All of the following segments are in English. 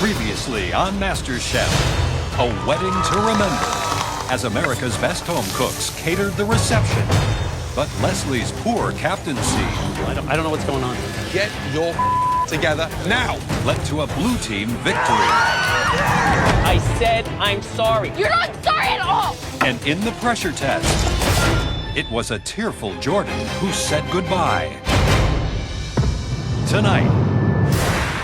Previously on MasterChef, a wedding to remember, as America's best home cooks catered the reception. But Leslie's poor captaincy, I don't know what's going on. Get your together now. led to a blue team victory. I said I'm sorry. You're not sorry at all! And in the pressure test, it was a tearful Jordan who said goodbye. Tonight,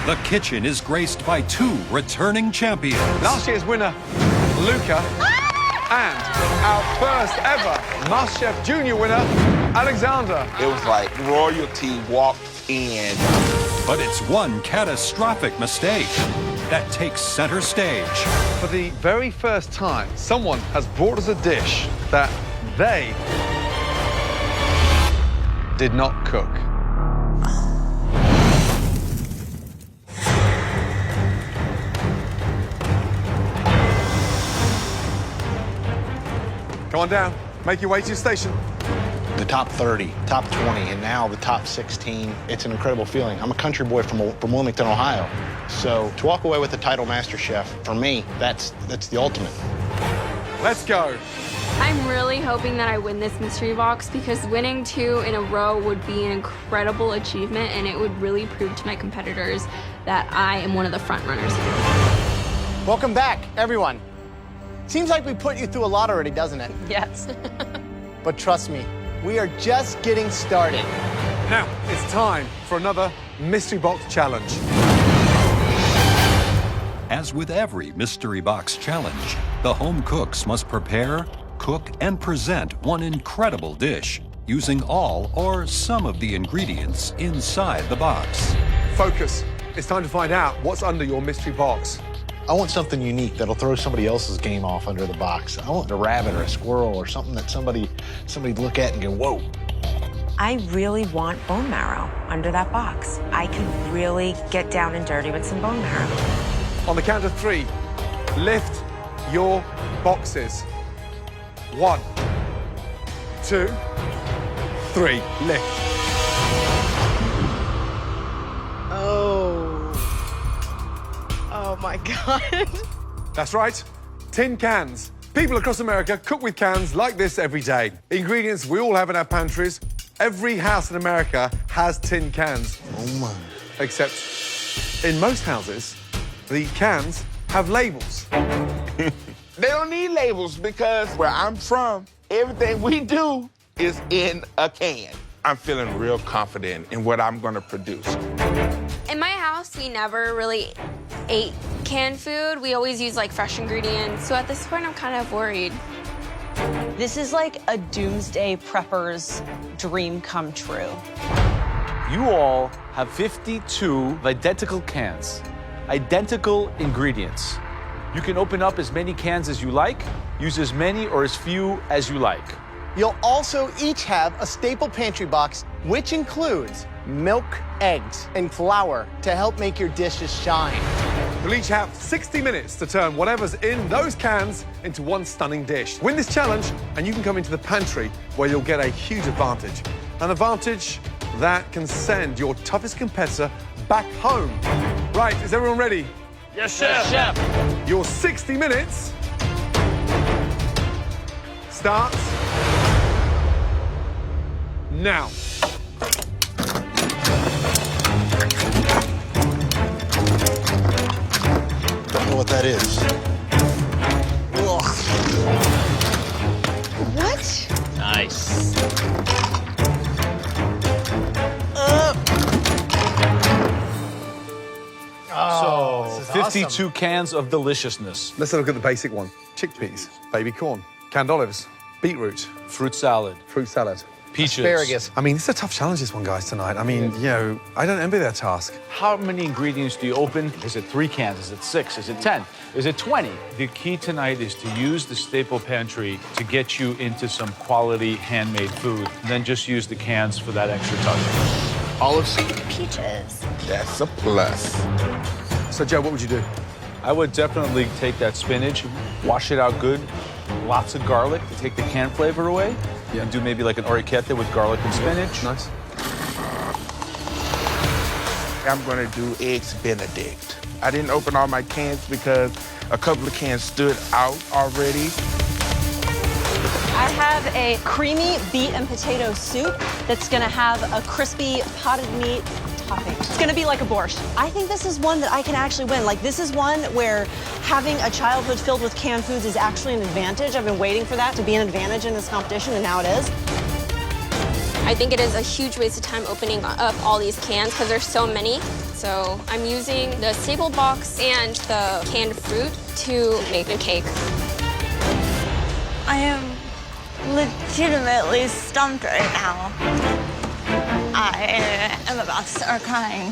the kitchen is graced by two returning champions. Last year's winner, Luca, and our first ever MasterChef Junior winner, Alexander. It was like royalty walked in. But it's one catastrophic mistake that takes center stage. For the very first time, someone has brought us a dish that they did not cook. Come on down. Make your way to your station. The top 30, top 20, and now the top 16. It's an incredible feeling. I'm a country boy from Wilmington, Ohio. So to walk away with the title Master Chef, for me, that's the ultimate. Let's go. I'm really hoping that I win this mystery box because winning 2 in a row would be an incredible achievement and it would really prove to my competitors that I am one of the front runners here. Welcome back, everyone. Seems like we put you through a lot already, doesn't it? Yes. But trust me, we are just getting started. Now, it's time for another Mystery Box Challenge. As with every mystery box challenge, the home cooks must prepare, cook, and present one incredible dish using all or some of the ingredients inside the box. Focus. It's time to find out what's under your mystery box. I want something unique that'll throw somebody else's game off under the box. I want a rabbit or a squirrel or something that somebody look at and go, whoa. I really want bone marrow under that box. I could really get down and dirty with some bone marrow. On the count of 3, lift your boxes. 1, 2, 3, lift. Oh my God. That's right, tin cans. People across America cook with cans like this every day. Ingredients we all have in our pantries. Every house in America has tin cans. Oh my. Except in most houses, the cans have labels. They don't need labels because where I'm from, everything we do is in a can. I'm feeling real confident in what I'm gonna produce. In my house, we never really ate canned food. We always use like fresh ingredients. So at this point, I'm kind of worried. This is like a doomsday prepper's dream come true. You all have 52 identical cans, identical ingredients. You can open up as many cans as you like, use as many or as few as you like. You'll also each have a staple pantry box, which includes milk, eggs, and flour to help make your dishes shine. You'll each have 60 minutes to turn whatever's in those cans into one stunning dish. Win this challenge, and you can come into the pantry where you'll get a huge advantage. An advantage that can send your toughest competitor back home. Right, is everyone ready? Yes, chef. Your 60 minutes starts now. Don't know what that is. Ugh. What? Nice. So, 52 cans of deliciousness. Let's have a look at the basic one. Chickpeas, baby corn, canned olives, beetroot, Fruit salad, fruit salad. peaches. Asparagus. I mean, it's a tough challenge, this one, guys, tonight. I mean, you know, I don't envy their task. How many ingredients do you open? Is it 3 cans? Is it 6? Is it 10? Is it 20? The key tonight is to use the staple pantry to get you into some quality handmade food. And then just use the cans for that extra touch. Olives. Peaches. That's a plus. So, Joe, what would you do? I would definitely take that spinach, wash it out good, lots of garlic to take the canned flavor away, and do maybe like an orecchietta with garlic and spinach. Nice. I'm gonna do Eggs Benedict. I didn't open all my cans because a couple of cans stood out already. I have a creamy beet and potato soup that's gonna have a crispy potted meat topping. It's gonna be like a borscht. I think this is one that I can actually win. Like, this is one where having a childhood filled with canned foods is actually an advantage. I've been waiting for that to be an advantage in this competition, and now it is. I think it is a huge waste of time opening up all these cans because there's so many. So I'm using the staple box and the canned fruit to make a cake. I am legitimately stumped right now. I am about to start crying.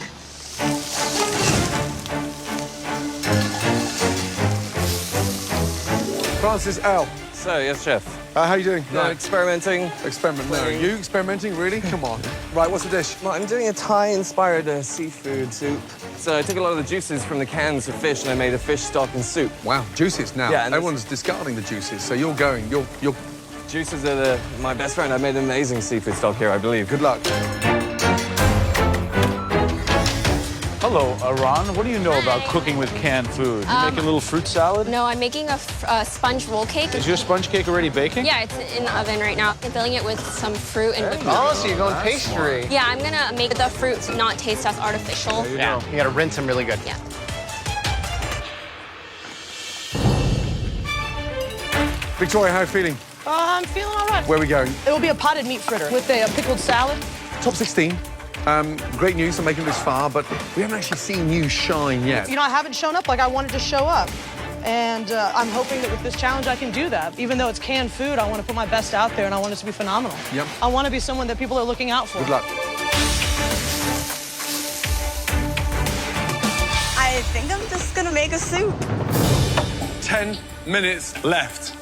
Francis L. So, yes, chef. How you doing? No, experimenting. Experiment. No, you experimenting? Really? Come on. Right, what's the dish? Well, I'm doing a Thai-inspired seafood soup. So I took a lot of the juices from the cans of fish and I made a fish stock and soup. Wow, juices now. Yeah, and everyone's discarding the juices, so you're going. You're. Juices are my best friend. I made an amazing seafood stock here, I believe. Good luck. Hello, Ron. What do you know about cooking with canned food? You make a little fruit salad? No, I'm making a sponge roll cake. Is your sponge cake already baking? Yeah, it's in the oven right now. I'm filling it with some fruit and whipped cream. Oh, so you're going pastry. Yeah, I'm gonna make the fruit not taste as artificial. Yeah, you gotta rinse them really good. Yeah. Victoria, how are you feeling? I'm feeling all right. Where are we going? It will be a potted meat fritter with a pickled salad. Top 16. Great news for making it this far, but we haven't actually seen you shine yet. You know, I haven't shown up like I wanted to show up. And I'm hoping that with this challenge I can do that. Even though it's canned food, I want to put my best out there and I want it to be phenomenal. Yep. I want to be someone that people are looking out for. Good luck. I think I'm just gonna make a soup. 10 minutes left.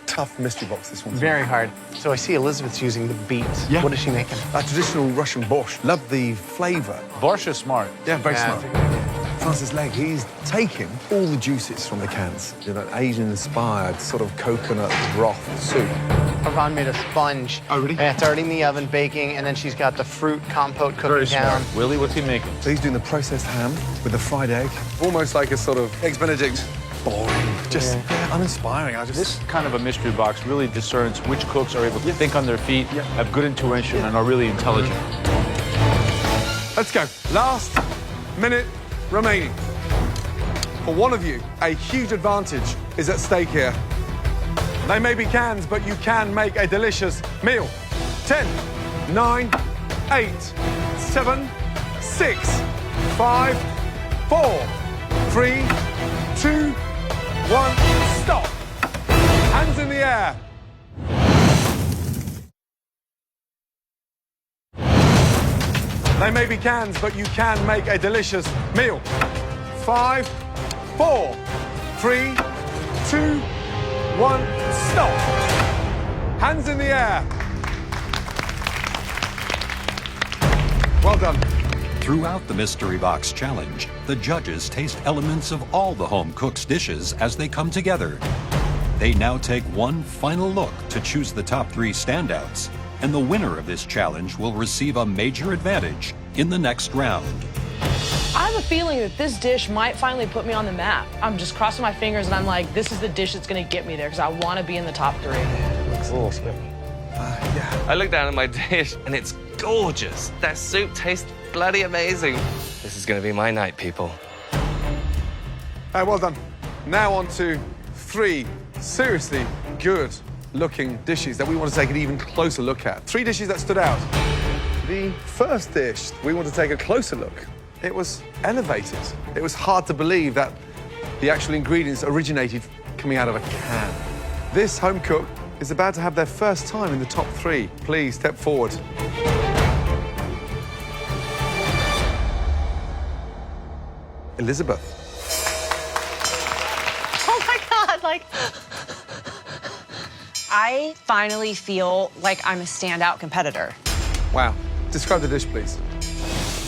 Tough mystery box, this one. Very hard. So I see Elizabeth's using the beets. Yeah. What is she making? A traditional Russian borscht. Love the flavor. Borscht is smart. Yeah, very Yeah, smart. Francis Legg, he's taken all the juices from the cans. You know, Asian-inspired sort of coconut broth soup. Ron made a sponge. Oh, really? Yeah, it's already in the oven baking, and then she's got the fruit compote cooking Very down. smart. Willie, what's he making? So he's doing the processed ham with the fried egg. Almost like a sort of Eggs Benedict. Boring. Just uninspiring. This kind of a mystery box really discerns which cooks are able to think on their feet, have good intuition, and are really intelligent. Let's go. Last minute remaining. For one of you, a huge advantage is at stake here. They may be cans, but you can make a delicious meal. 10, 9, 8, 7, 6, 5, 4, 3, 2, 1, stop. Hands in the air. They may be cans, but you can make a delicious meal. 5, 4, 3, 2, 1, stop. Hands in the air. Well done. Throughout the Mystery Box Challenge, the judges taste elements of all the home cook's dishes as they come together. They now take one final look to choose the top 3 standouts, and the winner of this challenge will receive a major advantage in the next round. I have a feeling that this dish might finally put me on the map. I'm just crossing my fingers and I'm like, this is the dish that's gonna get me there because I want to be in the top 3. Looks awesome. I look down at my dish and it's gorgeous. That soup tastes bloody amazing. This is gonna be my night, people. Well done. Now on to 3 seriously good-looking dishes that we want to take an even closer look at. 3 dishes that stood out. The first dish we want to take a closer look. It was elevated. It was hard to believe that the actual ingredients originated coming out of a can. This home cook is about to have their first time in the top 3. Please step forward. Elizabeth. Oh my God, like. I finally feel like I'm a standout competitor. Wow. Describe the dish, please.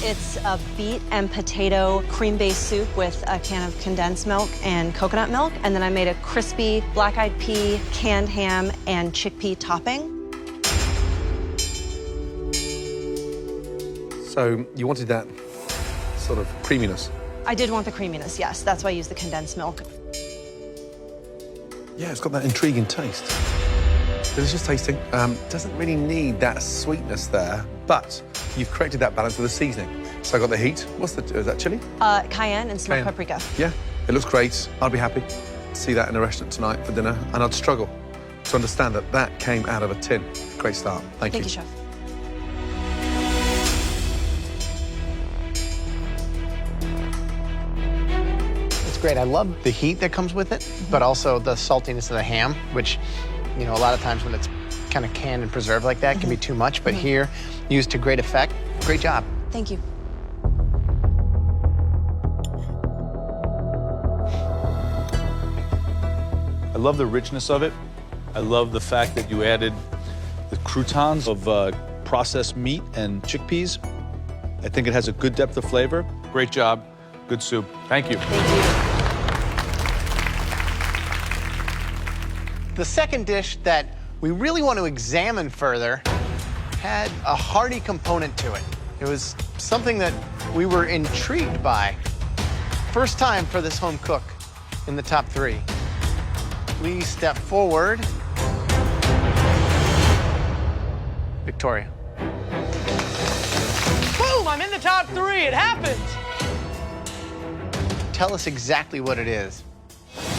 It's a beet and potato cream-based soup with a can of condensed milk and coconut milk. And then I made a crispy black-eyed pea, canned ham, and chickpea topping. So you wanted that sort of creaminess. I did want the creaminess, yes. That's why I used the condensed milk. Yeah, it's got that intriguing taste. Delicious tasting. Doesn't really need that sweetness there, but you've corrected that balance with the seasoning. So I got the heat. Is that chili? Cayenne and smoked paprika. Yeah, it looks great. I'd be happy to see that in a restaurant tonight for dinner, and I'd struggle to understand that that came out of a tin. Great start. Thank you. Thank you, Chef. It's great. I love the heat that comes with it, but also the saltiness of the ham, which, you know, a lot of times when it's kind of canned and preserved like that can be too much, but here, used to great effect. Great job. Thank you. I love the richness of it. I love the fact that you added the croutons of processed meat and chickpeas. I think it has a good depth of flavor. Great job. Good soup. Thank you. Thank you. The second dish that we really want to examine further had a hearty component to it. It was something that we were intrigued by. First time for this home cook in the top 3. Please step forward. Victoria. Boom! I'm in the top 3. It happened. Tell us exactly what it is.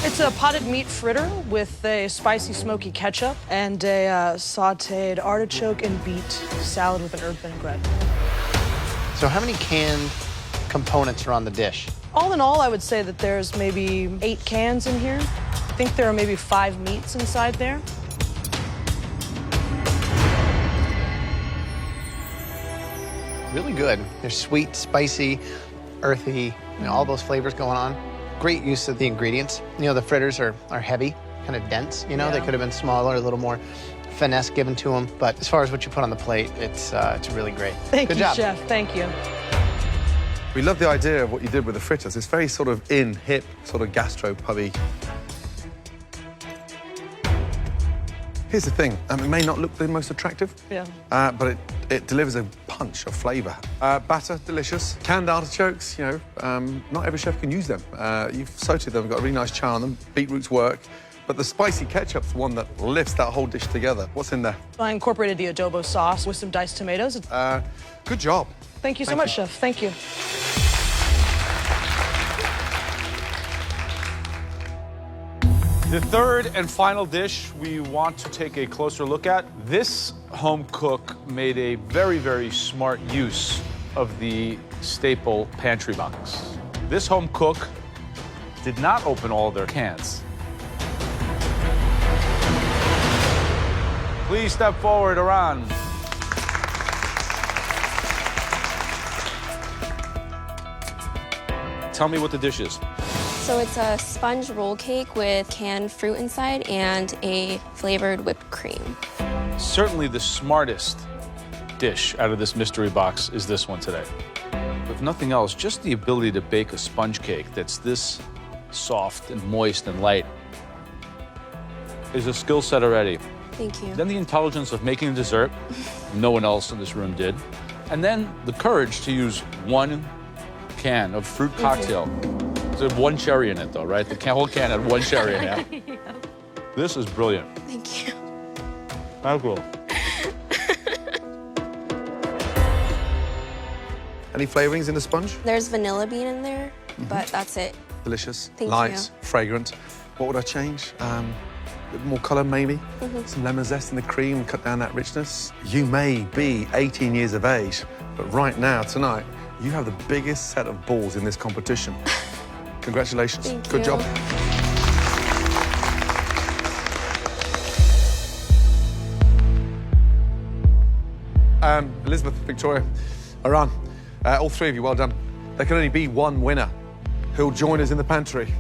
It's a potted meat fritter with a spicy, smoky ketchup and a sautéed artichoke and beet salad with an herb vinaigrette. So how many canned components are on the dish? All in all, I would say that there's maybe 8 cans in here. I think there are maybe 5 meats inside there. Really good. They're sweet, spicy, earthy, you know, all those flavors going on. Great use of the ingredients. You know, the fritters are heavy, kind of dense, you know. They could have been smaller, a little more finesse given to them. But as far as what you put on the plate, it's really great. Thank Good you, job. Chef. Thank you. We love the idea of what you did with the fritters. It's very sort of hip, sort of gastro-pubby. Here's the thing, it may not look the most attractive, but it delivers a punch of flavour. Batter, delicious. Canned artichokes, you know, not every chef can use them. You've sautéed them, got a really nice char on them. Beetroots work, but the spicy ketchup's the one that lifts that whole dish together. What's in there? I incorporated the adobo sauce with some diced tomatoes. Good job. Thank you so much, Chef. Thank you. The third and final dish we want to take a closer look at. This home cook made a very, very smart use of the staple pantry box. This home cook did not open all their cans. Please step forward, Iran. Tell me what the dish is. So it's a sponge roll cake with canned fruit inside and a flavored whipped cream. Certainly the smartest dish out of this mystery box is this one today. If nothing else, just the ability to bake a sponge cake that's this soft and moist and light is a skill set already. Thank you. Then the intelligence of making a dessert, no one else in this room did. And then the courage to use 1 can of fruit cocktail. There's 1 cherry in it, though, right? The whole can had 1 cherry in it. Yeah. This is brilliant. Thank you. How cool. Any flavourings in the sponge? There's vanilla bean in there, but that's it. Delicious, Thank light, you. fragrant. What would I change? A bit more colour, maybe. Some lemon zest in the cream, cut down that richness. You may be 18 years of age, but right now, tonight, you have the biggest set of balls in this competition. Congratulations. Thank Good you. job. Elizabeth, Victoria, Iran, all 3 of you, well done. There can only be 1 winner who'll join us in the pantry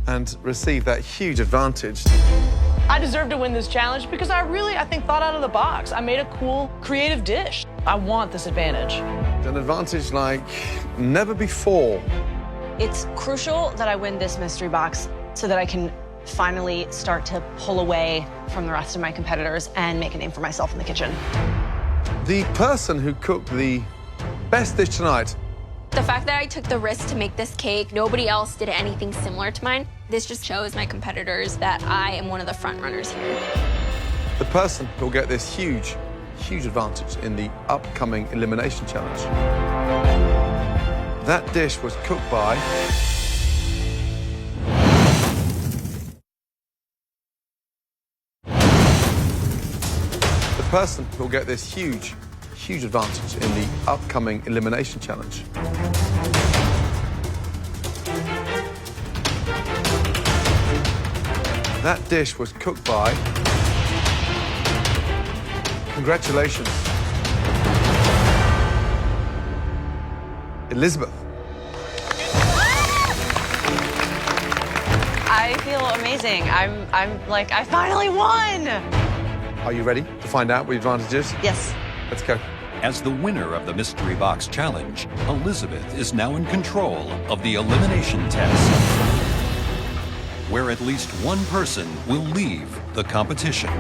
and receive that huge advantage. I deserve to win this challenge because I think, thought out of the box. I made a cool, creative dish. I want this advantage. An advantage like never before. It's crucial that I win this mystery box so that I can finally start to pull away from the rest of my competitors and make a name for myself in the kitchen. The person who cooked the best dish tonight. The fact that I took the risk to make this cake, nobody else did anything similar to mine. This just shows my competitors that I am one of the front runners here. The person who'll get this huge advantage in the upcoming elimination challenge. That dish was cooked by the person who'll get this huge advantage in the upcoming elimination challenge. That dish was cooked by... Congratulations. Elizabeth. I feel amazing. I'm like, I finally won! Are you ready to find out what your advantage is? Yes. Let's go. As the winner of the Mystery Box Challenge, Elizabeth is now in control of the elimination test, where at least one person will leave the competition.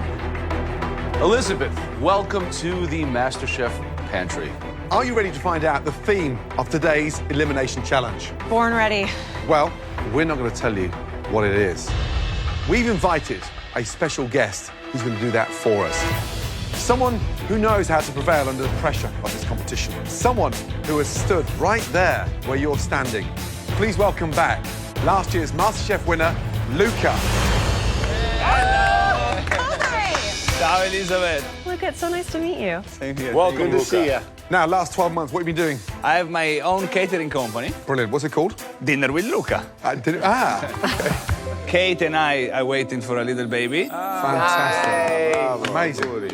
Elizabeth, welcome to the MasterChef Pantry. Are you ready to find out the theme of today's elimination challenge? Born ready. Well, we're not going to tell you what it is. We've invited a special guest who's going to do that for us. Someone who knows how to prevail under the pressure of this competition. Someone who has stood right there where you're standing. Please welcome back last year's MasterChef winner, Luca. Ciao, Elizabeth. Luca, it's so nice to meet you. Same here. Welcome, Good to Luca. see you. Now, last 12 months, what have you been doing? I have my own catering company, Brilliant. What's it called? Dinner with Luca. Okay. Kate and I are waiting for a little baby. Fantastic. Wow, amazing.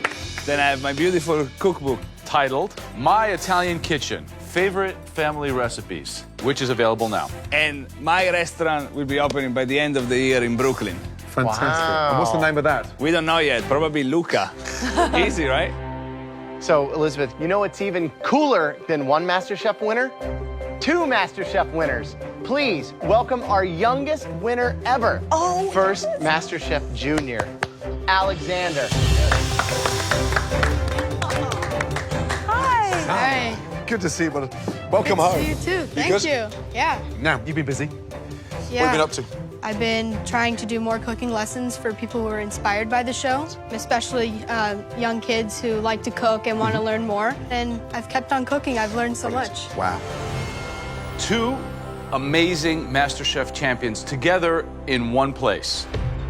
Then I have my beautiful cookbook. Titled My Italian Kitchen, Favorite Family Recipes, which is available now. And my restaurant will be opening by the end of the year in Brooklyn. Fantastic. And what's the name of that? We don't know yet. Probably Luca. Easy, right? So, Elizabeth, you know what's even cooler than one MasterChef winner? 2 MasterChef winners. Please welcome our youngest winner ever. Oh, First MasterChef Junior, Alexander. Hi. Good to see you, brother. Welcome home. Good to see you too. Thank good? you. Yeah. Now, you've been busy. Yeah. What have you been up to? I've been trying to do more cooking lessons for people who are inspired by the show, especially young kids who like to cook and want to learn more. And I've kept on cooking. I've learned so much. Wow. 2 amazing MasterChef champions together in one place.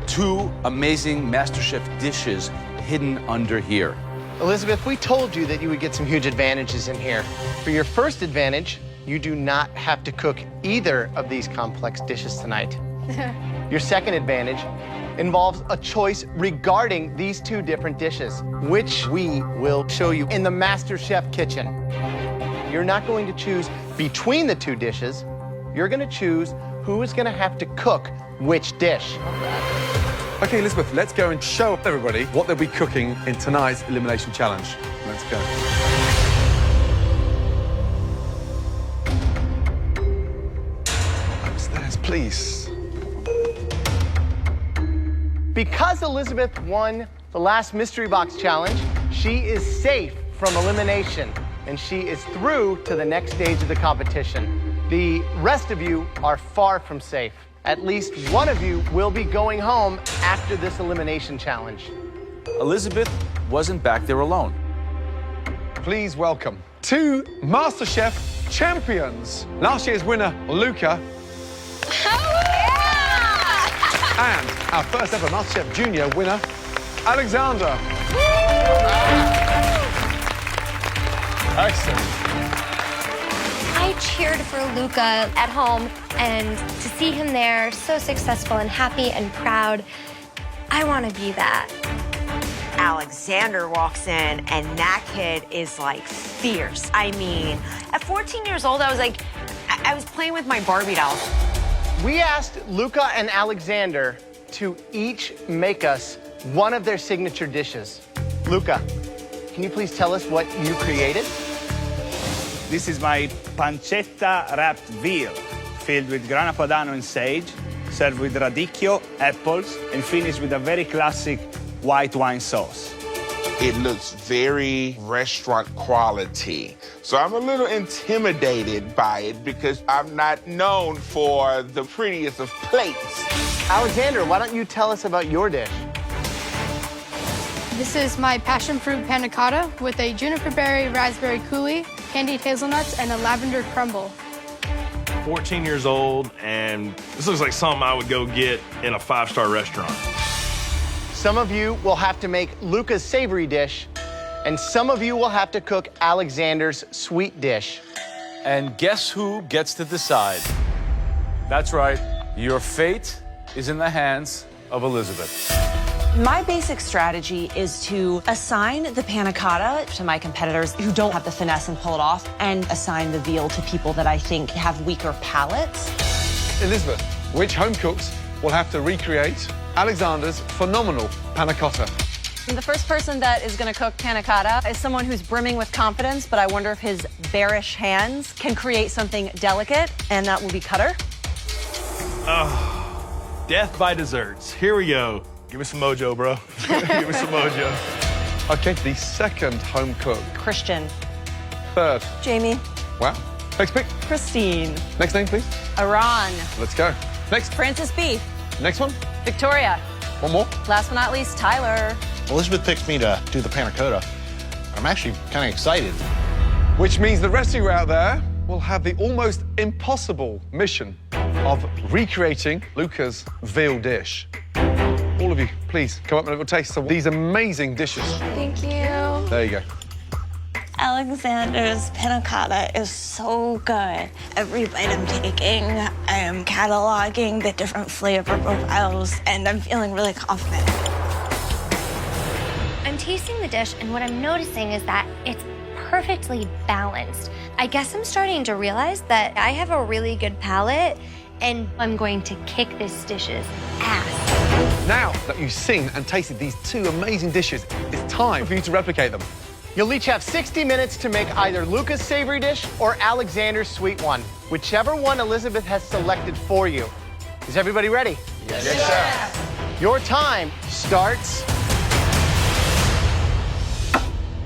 2 amazing MasterChef dishes hidden under here. Elizabeth, we told you that you would get some huge advantages in here. For your first advantage, you do not have to cook either of these complex dishes tonight. Your second advantage involves a choice regarding these 2 different dishes, which we will show you in the MasterChef kitchen. You're not going to choose between the 2 dishes. You're going to choose who is going to have to cook which dish. Okay, Elizabeth, let's go and show everybody what they'll be cooking in tonight's elimination challenge. Let's go. Upstairs, please. Because Elizabeth won the last Mystery Box Challenge, she is safe from elimination, and she is through to the next stage of the competition. The rest of you are far from safe. At least one of you will be going home after this elimination challenge. Elizabeth wasn't back there alone. Please welcome 2 MasterChef champions. Last year's winner, Luca. And our first ever MasterChef Junior winner, Alexander. Excellent. I cheered for Luca at home, and to see him there, so successful and happy and proud, I want to be that. Alexander walks in, and that kid is like fierce. I mean, at 14 years old, I was like, I was playing with my Barbie dolls. We asked Luca and Alexander to each make us one of their signature dishes. Luca, can you please tell us what you created? This is my pancetta wrapped veal, filled with grana padano and sage, served with radicchio, apples, and finished with a very classic white wine sauce. It looks very restaurant quality. So I'm a little intimidated by it because I'm not known for the prettiest of plates. Alexander, why don't you tell us about your dish? This is my passion fruit panna cotta with a juniper berry raspberry coulis, candied hazelnuts, and a lavender crumble. 14 years old, and this looks like something I would go get in a 5-star restaurant. Some of you will have to make Luca's savory dish, and some of you will have to cook Alexander's sweet dish. And guess who gets to decide? That's right. Your fate is in the hands of Elizabeth. My basic strategy is to assign the panna cotta to my competitors who don't have the finesse and pull it off, and assign the veal to people that I think have weaker palates. Elizabeth, which home cooks will have to recreate Alexander's phenomenal panna cotta? The first person that is going to cook panna cotta is someone who's brimming with confidence, but I wonder if his bearish hands can create something delicate, and that will be Cutter. Oh, death by desserts. Here we go. Give me some mojo, bro. Give me some mojo. Okay, the second home cook. Christian. Third. Jamie. Wow. Next pick. Christine. Next name, please. Iran. Let's go. Next. Francis B. Next one. Victoria. One more. Last but not least, Tyler. Elizabeth picked me to do the panna cotta. I'm actually kind of excited. Which means the rest of you out there will have the almost impossible mission of recreating Luca's veal dish. All of you, please come up and have a taste of these amazing dishes. Thank you. There you go. Alexander's panna cotta is so good. Every bite I'm taking, I am cataloging the different flavor profiles, and I'm feeling really confident. I'm tasting the dish, and what I'm noticing is that it's perfectly balanced. I guess I'm starting to realize that I have a really good palate, and I'm going to kick this dish's ass. Now that you've seen and tasted these two amazing dishes, it's time for you to replicate them. You'll each have 60 minutes to make either Luca's savory dish or Alexander's sweet one, whichever one Elizabeth has selected for you. Is everybody ready? Yes, sir. Your time starts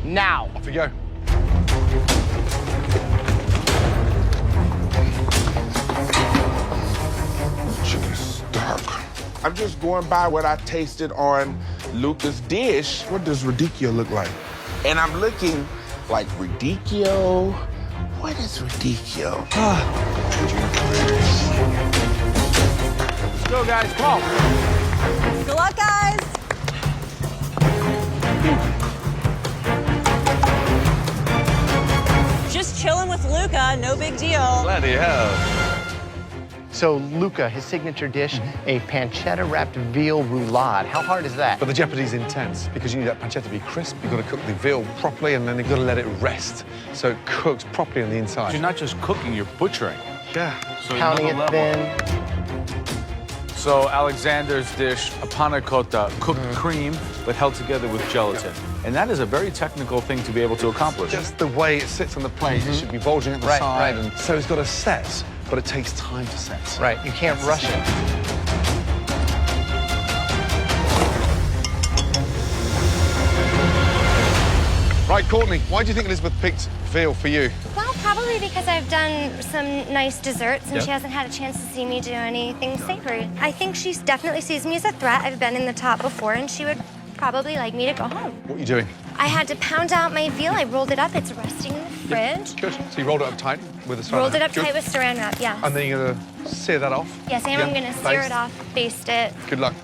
now. Off we go. Chicken's dark. I'm just going by what I tasted on Luca's dish. What does radicchio look like? And I'm looking like radicchio. What is radicchio? Let's go, guys. Come on. Good luck, guys. Just chilling with Luca, no big deal. Bloody hell. So Luca, his signature dish, a pancetta-wrapped veal roulade. How hard is that? But the jeopardy's intense because you need that pancetta to be crisp. You've got to cook the veal properly, and then you've got to let it rest so it cooks properly on the inside. You're not just cooking, you're butchering. Yeah. So Pounding it another level. thin. So Alexander's dish, a panna cotta, cooked cream, but held together with gelatin. And that is a very technical thing to be able to accomplish. Just the way it sits on the plate, it should be bulging at the Right, side. right. And so it's got to set, but it takes time to set. Right, you can't rush it. Right, Courtney, why do you think Elizabeth picked veal for you? Well, probably because I've done some nice desserts and Yeah. she hasn't had a chance to see me do anything savory. I think she definitely sees me as a threat. I've been in the top before, and she would probably like me to go home. What are you doing? I had to pound out my veal. I rolled it up. It's resting in the fridge. Good. So you rolled it up tight with a saran Rolled it wrap. up Good. tight with saran wrap, yeah. And then you're going to sear that off? Yes, I am. I'm going to sear it off, baste it. Good luck.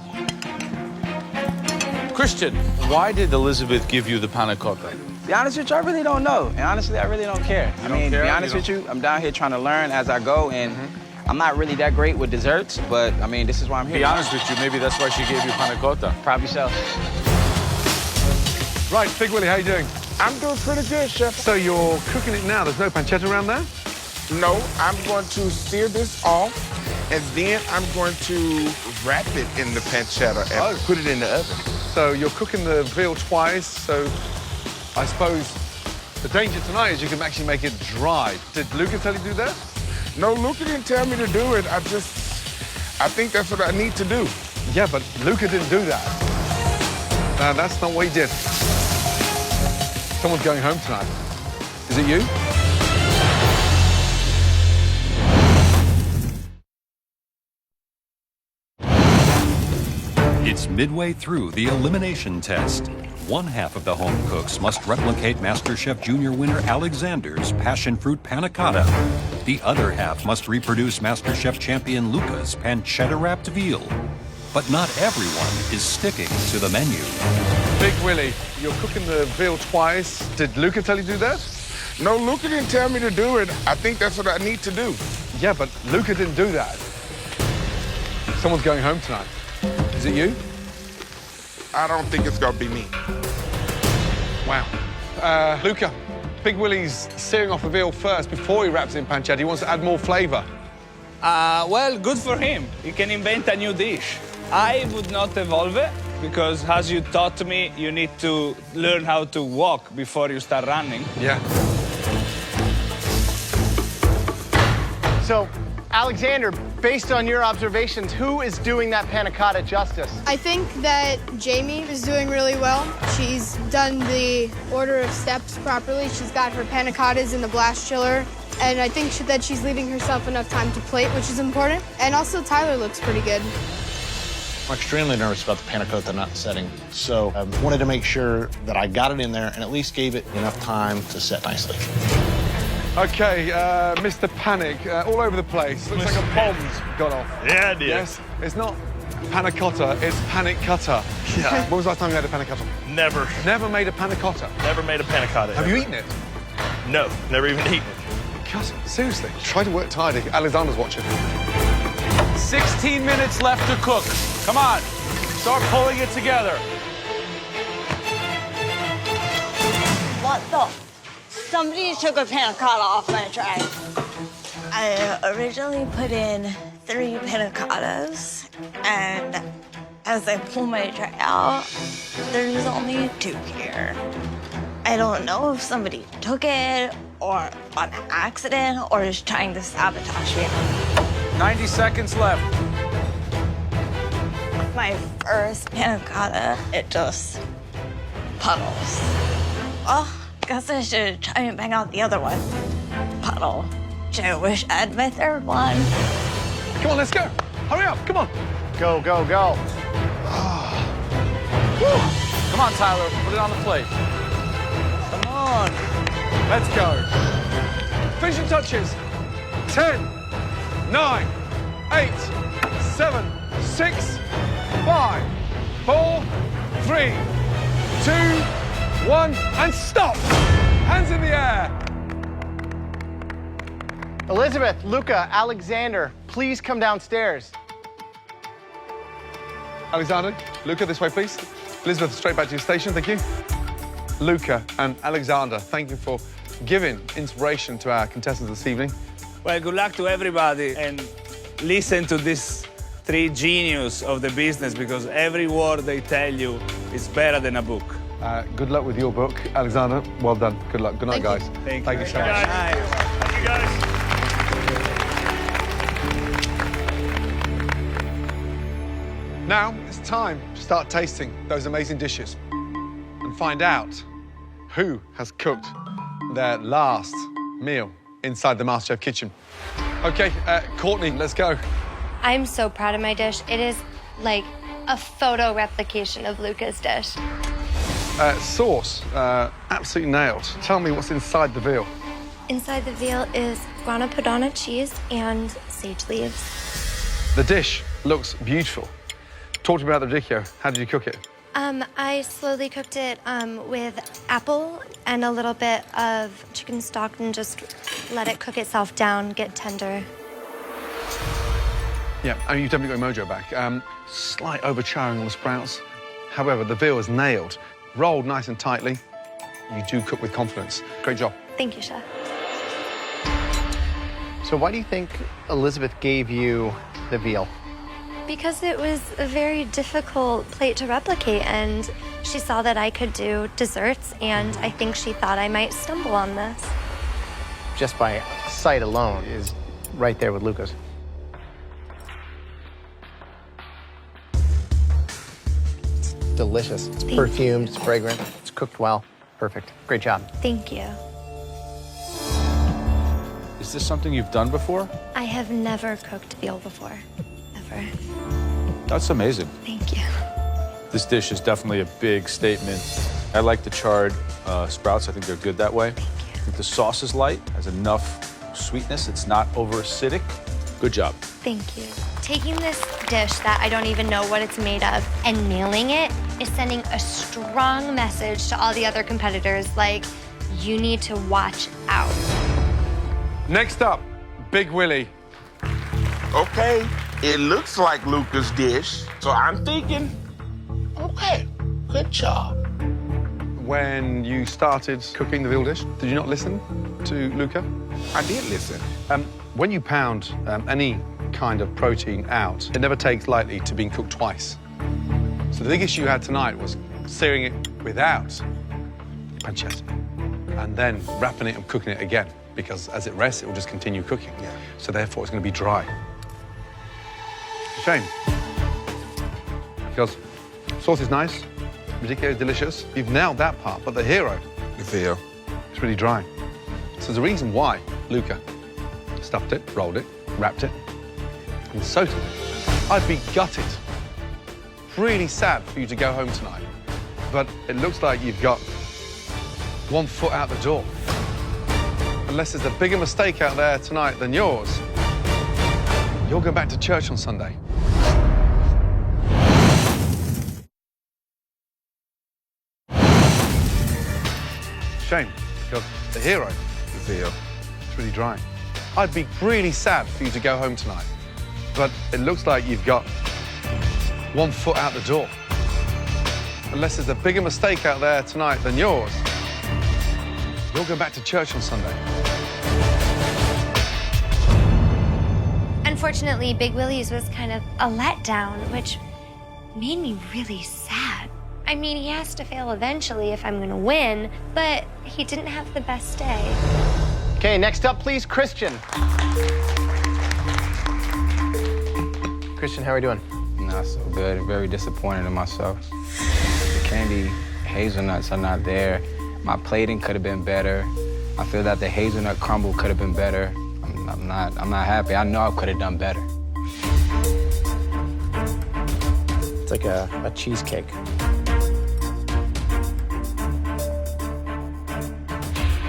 Christian, why did Elizabeth give you the panna cotta? To be honest with you, I really don't know. And honestly, I really don't care. You don't care? To be honest with you, I'm down here trying to learn as I go, and I'm not really that great with desserts, but I mean, this is why I'm here. Be honest with you, maybe that's why she gave you panna cotta. Probably so. Right, Big Willie, how you doing? I'm doing pretty good, Chef. So you're cooking it now. There's no pancetta around there? No, I'm going to sear this off, and then I'm going to wrap it in the pancetta and put it in the oven. So you're cooking the veal twice, so I suppose the danger tonight is you can actually make it dry. Did Luca tell you to do that? No, Luca didn't tell me to do it. I think that's what I need to do. Yeah, but Luca didn't do that. No, that's not what he did. Someone's going home tonight. Is it you? It's midway through the elimination test. One half of the home cooks must replicate MasterChef Junior winner Alexander's passion fruit panna cotta. The other half must reproduce MasterChef champion Luca's pancetta wrapped veal. But not everyone is sticking to the menu. Big Willie, you're cooking the veal twice. Did Luca tell you to do that? No, Luca didn't tell me to do it. I think that's what I need to do. Yeah, but Luca didn't do that. Someone's going home tonight. Is it you? I don't think it's gonna be me. Wow. Luca, Big Willie's searing off the veal first before he wraps it in pancetta. He wants to add more flavor. Well, good for him. He can invent a new dish. I would not evolve it because, as you taught me, you need to learn how to walk before you start running. Yeah. So, Alexander, based on your observations, who is doing that panna cotta justice? I think that Jamie is doing really well. She's done the order of steps properly. She's got her panna cottas in the blast chiller. And I think that she's leaving herself enough time to plate, which is important. And also, Tyler looks pretty good. I'm extremely nervous about the panna cotta not setting. So I wanted to make sure that I got it in there and at least gave it enough time to set nicely. Okay, Mr. Panic, all over the place. Looks like a bomb's gone off. Yeah, it did. Yes, it's not panna cotta, it's panic cutter. Yeah. When was the last time you had a panna cotta? Never. Never made a panna cotta? Never made a panna cotta. Have you eaten it? No, never even eaten it. God, seriously, try to work tidy. Alexander's watching. 16 minutes left to cook. Come on, start pulling it together. What the? Somebody took a panna cotta off my tray. I originally put in 3 panna cottas, and as I pull my tray out, there's only 2 here. I don't know if somebody took it or on accident or is trying to sabotage me. 90 seconds left. My first panna cotta, it just puddles. Well, guess I should try and bang out the other one. Puddle. I wish I had my third one. Come on, let's go. Hurry up, come on. Go, go, go. Come on, Tyler, put it on the plate. Come on. Let's go. Finishing touches. 10, 9, 8, 7, 6, 5, 4, 3, 2, 1, and stop. Hands in the air. Elizabeth, Luca, Alexander, please come downstairs. Alexander, Luca, this way, please. Elizabeth, straight back to your station, thank you. Luca and Alexander, thank you for giving inspiration to our contestants this evening. Well, good luck to everybody, and listen to these 3 geniuses of the business, because every word they tell you is better than a book. Good luck with your book, Alexander. Well done. Good luck. Good night, guys. Thank you so much. Thank you, guys. Now it's time to start tasting those amazing dishes and find out who has cooked their last meal inside the MasterChef kitchen. Okay, Courtney, let's go. I'm so proud of my dish. It is like a photo replication of Luca's dish. Sauce, absolutely nailed. Tell me what's inside the veal. Inside the veal is grana padano cheese and sage leaves. The dish looks beautiful. Talk to me about the radicchio. How did you cook it? I slowly cooked it with apple and a little bit of chicken stock and just let it cook itself down, get tender. Yeah, I mean, you've definitely got your mojo back. Slight overcharring on the sprouts. However, the veal is nailed. Rolled nice and tightly. You do cook with confidence. Great job. Thank you, Chef. So why do you think Elizabeth gave you the veal? Because it was a very difficult plate to replicate, and she saw that I could do desserts, and I think she thought I might stumble on this. Just by sight alone is right there with Luca's. It's delicious. It's perfumed, it's fragrant, it's cooked well. Perfect. Great job. Thank you. Is this something you've done before? I have never cooked veal before, ever. That's amazing. Thank you. This dish is definitely a big statement. I like the charred sprouts. I think they're good that way. I think the sauce is light, has enough sweetness. It's not over acidic. Good job. Thank you. Taking this dish that I don't even know what it's made of and nailing it is sending a strong message to all the other competitors, like, you need to watch out. Next up, Big Willie. Okay, it looks like Luca's dish, so I'm thinking, okay, good job. When you started cooking the veal dish, did you not listen to Luca? I did listen. When you pound any kind of protein out, it never takes lightly to being cooked twice. So the big issue you had tonight was searing it without pancetta and then wrapping it and cooking it again, because as it rests, it will just continue cooking. Yeah. So therefore, it's going to be dry. Shame. Because sauce is nice, radicchio is delicious. You've nailed that part, but the hero, the veal, it's really dry. So there's a reason why Luca stuffed it, rolled it, wrapped it, and soaked it. I'd be gutted, really sad for you to go home tonight. But it looks like you've got 1 foot out the door. Unless there's a bigger mistake out there tonight than yours, you'll go back to church on Sunday. Shame, because the hero, the veal, it's really dry. I'd be really sad for you to go home tonight. But it looks like you've got 1 foot out the door. Unless there's a bigger mistake out there tonight than yours, you'll go back to church on Sunday. Unfortunately, Big Willie's was kind of a letdown, which made me really sad. I mean, he has to fail eventually if I'm gonna win, but he didn't have the best day. Okay, next up, please, Christian. Christian, how are we doing? Not so good. Very disappointed in myself. The candy hazelnuts are not there. My plating could have been better. I feel that the hazelnut crumble could have been better. I'm not happy. I know I could have done better. It's like a cheesecake.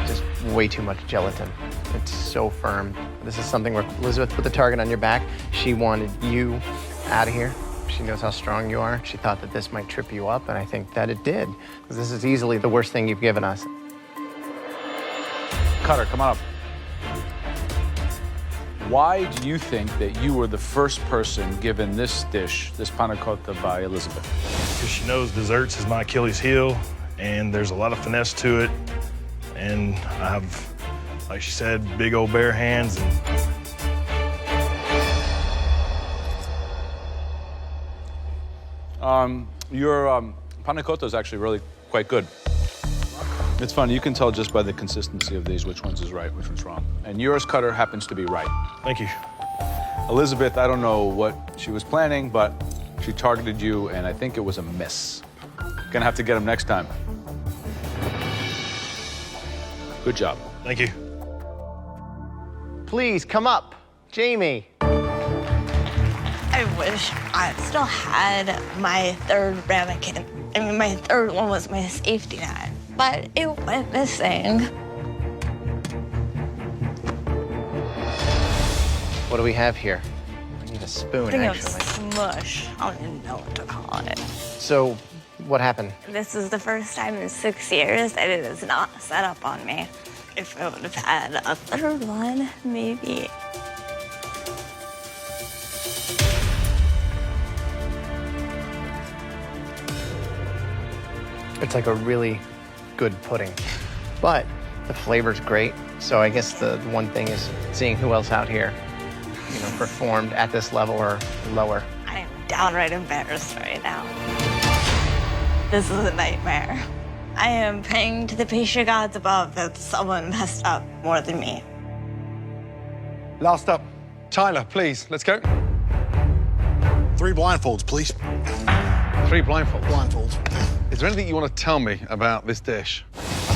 Just way too much gelatin. It's so firm. This is something where Elizabeth put the target on your back. She wanted you out of here. She knows how strong you are. She thought that this might trip you up, and I think that it did. Because this is easily the worst thing you've given us. Cutter, come on up. Why do you think that you were the first person given this dish, this panna cotta, by Elizabeth? Because she knows desserts is my Achilles heel, and there's a lot of finesse to it. And I have, like she said, big old bare hands. Your panna cotta is actually really quite good. It's funny, you can tell just by the consistency of these which one's is right, which one's wrong. And yours, Cutter, happens to be right. Thank you. Elizabeth, I don't know what she was planning, but she targeted you, and I think it was a miss. Gonna have to get him next time. Good job. Thank you. Please, come up. Jamie. I wish I still had my third ramekin. I mean, my third one was my safety net, but it went missing. What do we have here? I need a spoon, I think actually. it was smush. I don't even know what to call it. So, what happened? This is the first time in 6 years that it is not set up on me. If I would have had a third one, maybe. It's like a really good pudding, but the flavor's great. So I guess the one thing is seeing who else out here, you know, performed at this level or lower. I am downright embarrassed right now. This is a nightmare. I am praying to the patient gods above that someone messed up more than me. Last up, Tyler, please, let's go. 3 blindfolds, please. 3 blindfolds? Blindfolds. Is there anything you want to tell me about this dish?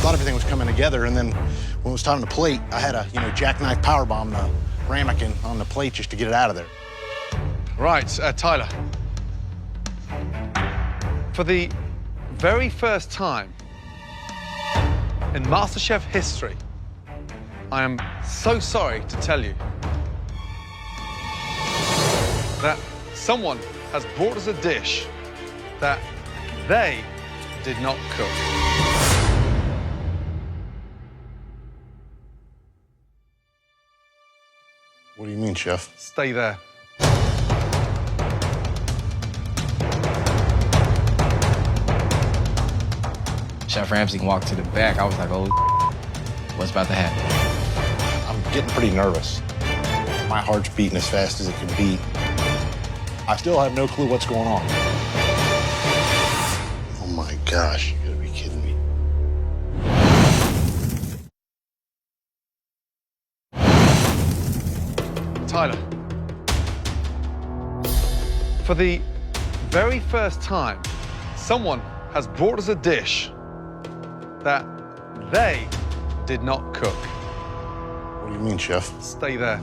thought everything was coming together, and then when it was time to plate, I had a, jackknife powerbomb the ramekin on the plate just to get it out of there. Right, Tyler. For the very first time in MasterChef history, I am so sorry to tell you that someone has brought us a dish that they did not cook. What do you mean, Chef? Stay there. Chef Ramsay walked to the back. I was like, oh, what's about to happen? I'm getting pretty nervous. My heart's beating as fast as it can beat. I still have no clue what's going on. Oh my gosh, you gotta be kidding me. Tyler, for the very first time, someone has brought us a dish that they did not cook. What do you mean, Chef? Stay there.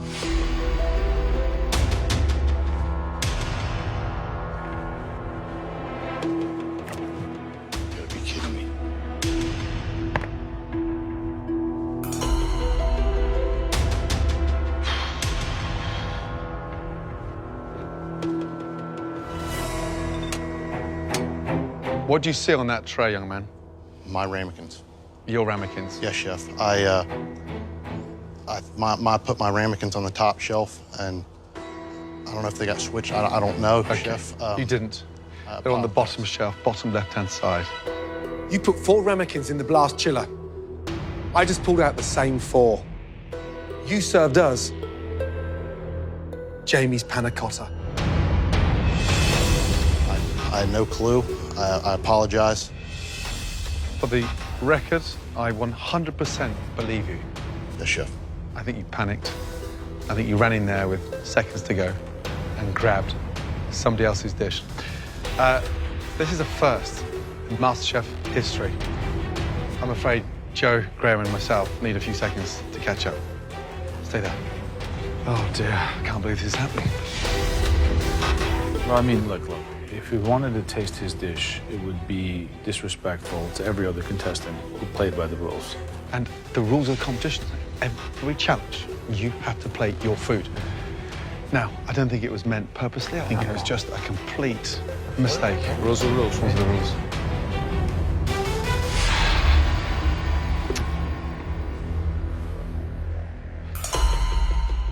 You gotta be kidding me. What do you see on that tray, young man? My ramekins. Your ramekins? Yes, Chef. I put my ramekins on the top shelf, and I don't know if they got switched. I don't know, Okay. Chef. You didn't. They're on the bottom shelf, bottom left-hand side. You put 4 ramekins in the blast chiller. I just pulled out the same 4. You served us Jamie's panna cotta. I had no clue. I apologize. For the record, I 100% believe you. Yes, Chef. I think you panicked. I think you ran in there with seconds to go and grabbed somebody else's dish. This is a first in MasterChef history. I'm afraid Joe, Graham, and myself need a few seconds to catch up. Stay there. Oh dear, I can't believe this is happening. Well, I mean, look. If we wanted to taste his dish, it would be disrespectful to every other contestant who played by the rules. And the rules of the competition, every challenge, you have to plate your food. Now, I don't think it was meant purposely. I think it was just a complete mistake. Rules are rules. Rules are the rules.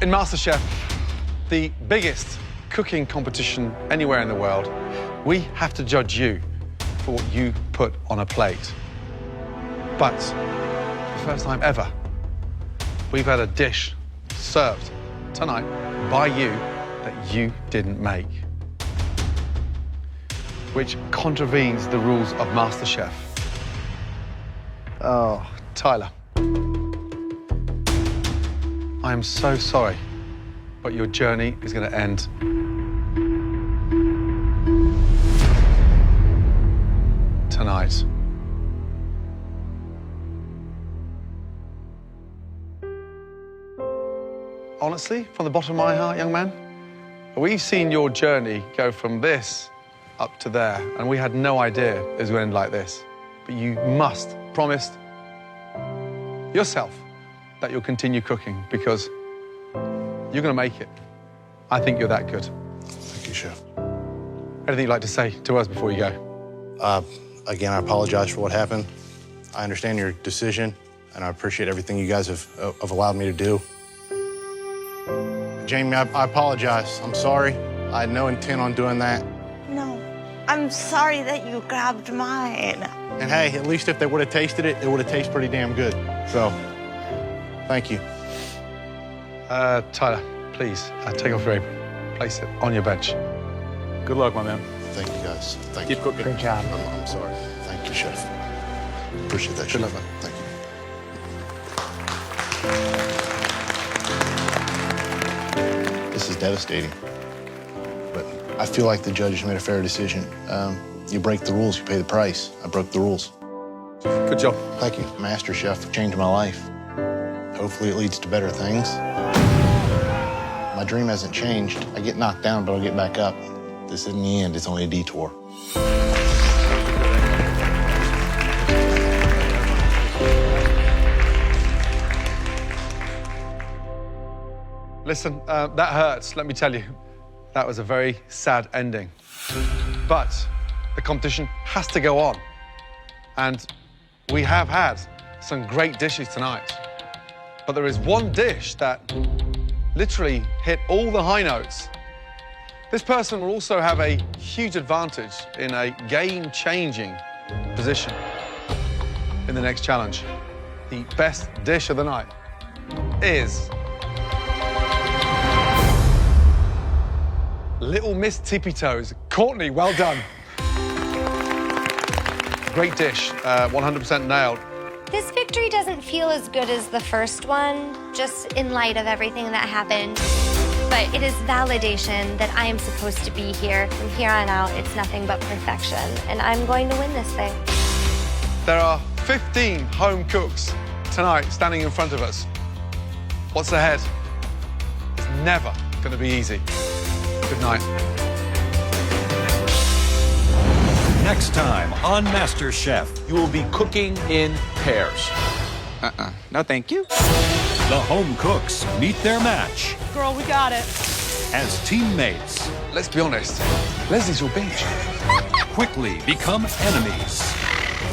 In MasterChef, the biggest cooking competition anywhere in the world, we have to judge you for what you put on a plate. But for the first time ever, we've had a dish served tonight by you that you didn't make, which contravenes the rules of MasterChef. Oh, Tyler. I am so sorry, but your journey is going to end tonight. Honestly, from the bottom of my heart, young man, we've seen your journey go from this up to there, and we had no idea it was going to end like this. But you must promise yourself that you'll continue cooking, because you're going to make it. I think you're that good. Thank you, Chef. Anything you'd like to say to us before you go? Again, I apologize for what happened. I understand your decision, and I appreciate everything you guys have allowed me to do. Jamie, I apologize. I'm sorry. I had no intent on doing that. No, I'm sorry that you grabbed mine. And hey, at least if they would have tasted it, it would have tasted pretty damn good. So, thank you. Tyler, please, take off your apron. Place it on your bench. Good luck, my man. Thank you, guys. Thank Keep you. cooking. Great job. I'm sorry. Thank you, Chef. Appreciate that, Good Chef. luck, man. Thank you. This is devastating. But I feel like the judges made a fair decision. You break the rules, you pay the price. I broke the rules. Good job. Thank you. MasterChef changed my life. Hopefully it leads to better things. My dream hasn't changed. I get knocked down, but I'll get back up. This isn't the end, it's only a detour. Listen, that hurts, let me tell you. That was a very sad ending. But the competition has to go on. And we have had some great dishes tonight. But there is one dish that literally hit all the high notes. This person will also have a huge advantage in a game-changing position in the next challenge. The best dish of the night is Little Miss Tippy Toes. Courtney, well done. Great dish, 100% nailed. This victory doesn't feel as good as the first one, just in light of everything that happened. But it is validation that I am supposed to be here. From here on out, it's nothing but perfection, and I'm going to win this thing. There are 15 home cooks tonight standing in front of us. What's ahead? It's never going to be easy. Good night. Next time on MasterChef. You will be cooking in pairs. No, thank you. The home cooks meet their match Girl, we got it. as teammates. Let's be honest, Leslie's your bitch. Quickly become enemies.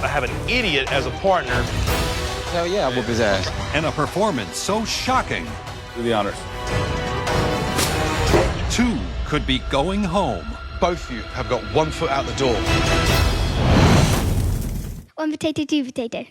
I have an idiot as a partner. Hell yeah, I'll whoop his ass. And a performance so shocking, Do the honors. two could be going home. Both of you have got 1 foot out the door. One potato, two potato.